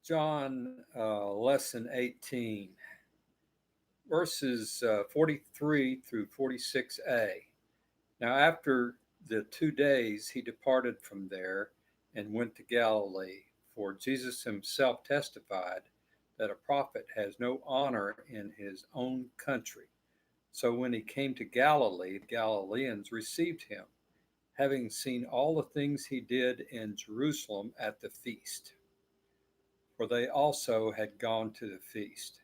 John lesson 18, verses 43 through 46a. Now, after the 2 days, he departed from there and went to Galilee, for Jesus himself testified that a prophet has no honor in his own country. So when he came to Galilee, the Galileans received him, having seen all the things he did in Jerusalem at the feast, for they also had gone to the feast.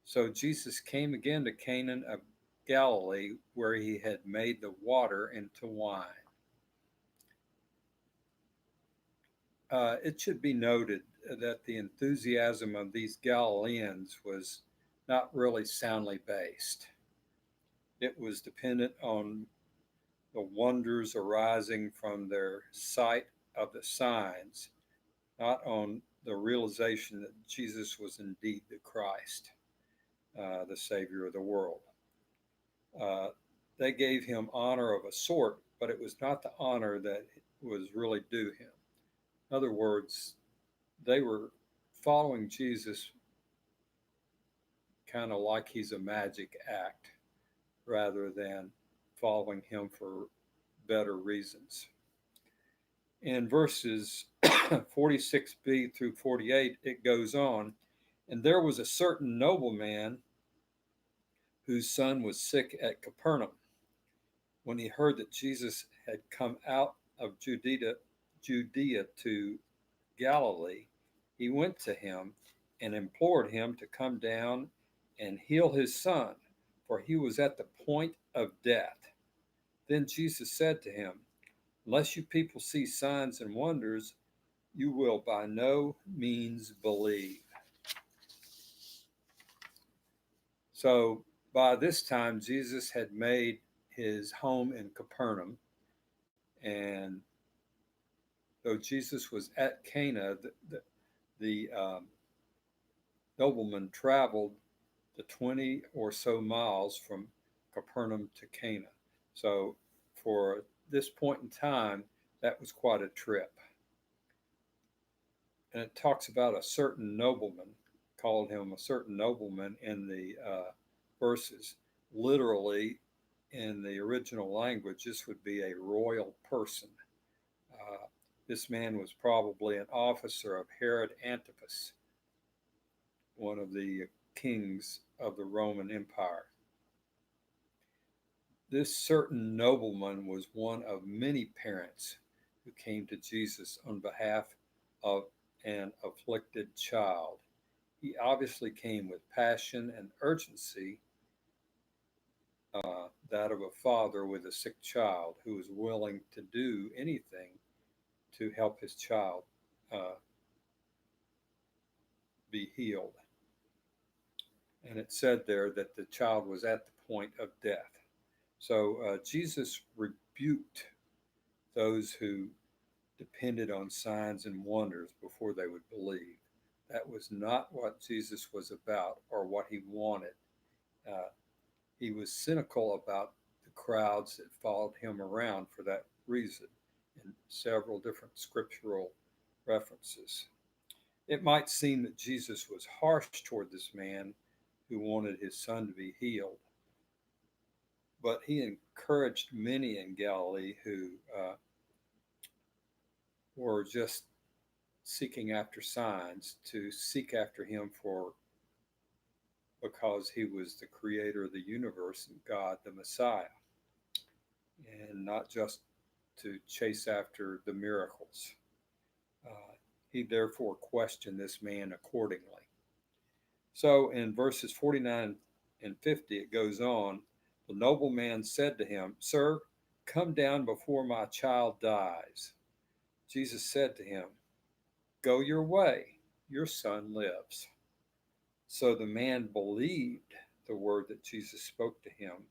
So Jesus came again to Cana of Galilee, where he had made the water into wine. It should be noted that the enthusiasm of these Galileans was not really soundly based. It was dependent on the wonders arising from their sight of the signs, not on the realization that Jesus was indeed the Christ, the Savior of the world. Uh, they gave him honor of a sort, but it was not the honor that was really due him. In other words, they were following Jesus kind of like he's a magic act rather than following him for better reasons. In verses 46b through 48, it goes on, and there was a certain nobleman whose son was sick at Capernaum. When he heard that Jesus had come out of Judea to Galilee, he went to him and implored him to come down and heal his son, for he was at the point of death. Then Jesus said to him, "Unless you people see signs and wonders, you will by no means believe." So by this time, Jesus had made his home in Capernaum. And though Jesus was at Cana, the nobleman traveled the 20 or so miles from Capernaum to Cana. So for this point in time, that was quite a trip. And it talks about a certain nobleman, called him a certain nobleman in the verses. Literally, in the original language, this would be a royal person. Uh, this man was probably an officer of Herod Antipas, one of the kings of the Roman Empire. This certain nobleman was one of many parents who came to Jesus on behalf of an afflicted child. He obviously came with passion and urgency, that of a father with a sick child who is willing to do anything to help his child uh, be healed. And it said there that the child was at the point of death. So Jesus rebuked those who depended on signs and wonders before they would believe. That was not what Jesus was about or what he wanted. Uh, he was cynical about the crowds that followed him around for that reason in several different scriptural references. It might seem that Jesus was harsh toward this man who wanted his son to be healed, but he encouraged many in Galilee who were just seeking after signs to seek after him for because he was the creator of the universe and God, the Messiah, and not just to chase after the miracles. He therefore questioned this man accordingly. So in verses 49 and 50, it goes on, the nobleman said to him, "Sir, come down before my child dies." Jesus said to him, "Go your way, your son lives." So the man believed the word that Jesus spoke to him,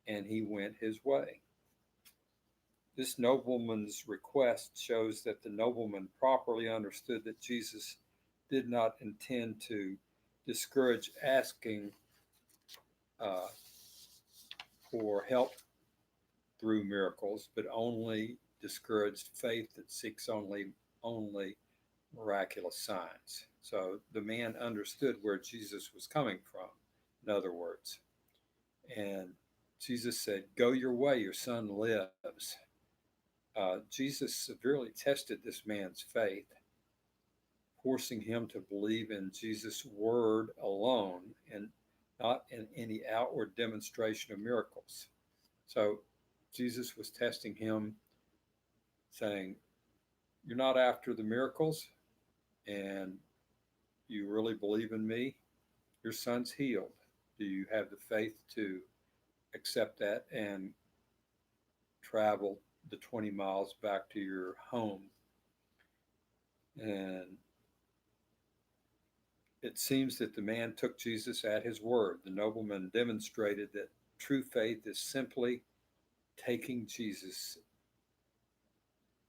and he went his way. This nobleman's request shows that the nobleman properly understood that Jesus did not intend to discourage asking uh, for help through miracles, but only discouraged faith that seeks only miraculous signs. So the man understood where Jesus was coming from, in other words. And Jesus said, "Go your way, your son lives." Jesus severely tested this man's faith, forcing him to believe in Jesus' word alone and not in any outward demonstration of miracles. So Jesus was testing him, saying, "You're not after the miracles, and you really believe in me? Your son's healed. Do you have the faith to accept that and travel the 20 miles back to your home?" And it seems that the man took Jesus at his word. The nobleman demonstrated that true faith is simply taking Jesus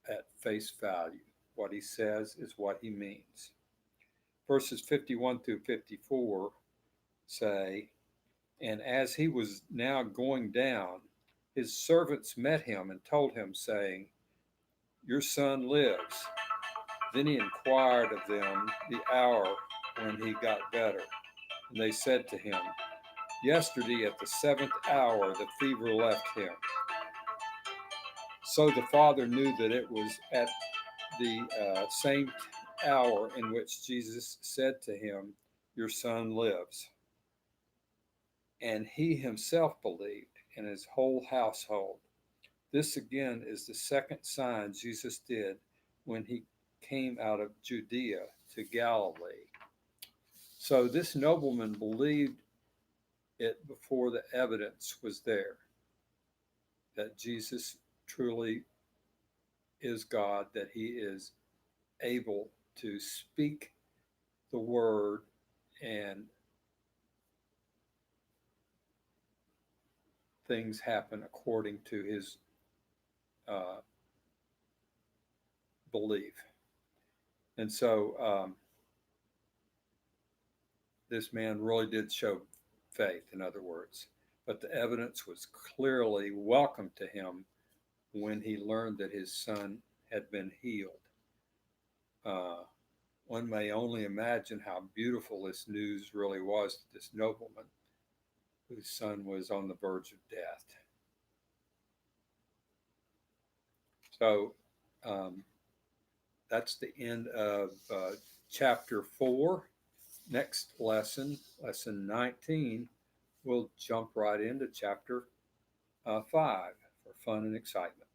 at face value. What he says is what he means. Verses 51 through 54 say, "And as he was now going down, his servants met him and told him, saying, 'Your son lives.' Then he inquired of them the hour when he got better. And they said to him, 'Yesterday at the seventh hour the fever left him.' So the father knew that it was at the same hour in which Jesus said to him, 'Your son lives.' And he himself believed, and his whole household. This again is the second sign Jesus did when he came out of Judea to Galilee." So this nobleman believed it before the evidence was there that Jesus truly is God, that he is able to speak the word and things happen according to his uh, belief. And so this man really did show faith, in other words. But the evidence was clearly welcome to him when he learned that his son had been healed. Uh, one may only imagine how beautiful this news really was to this nobleman whose son was on the verge of death. So that's the end of chapter 4. Next lesson, lesson 19, we'll jump right into chapter 5 for fun and excitement.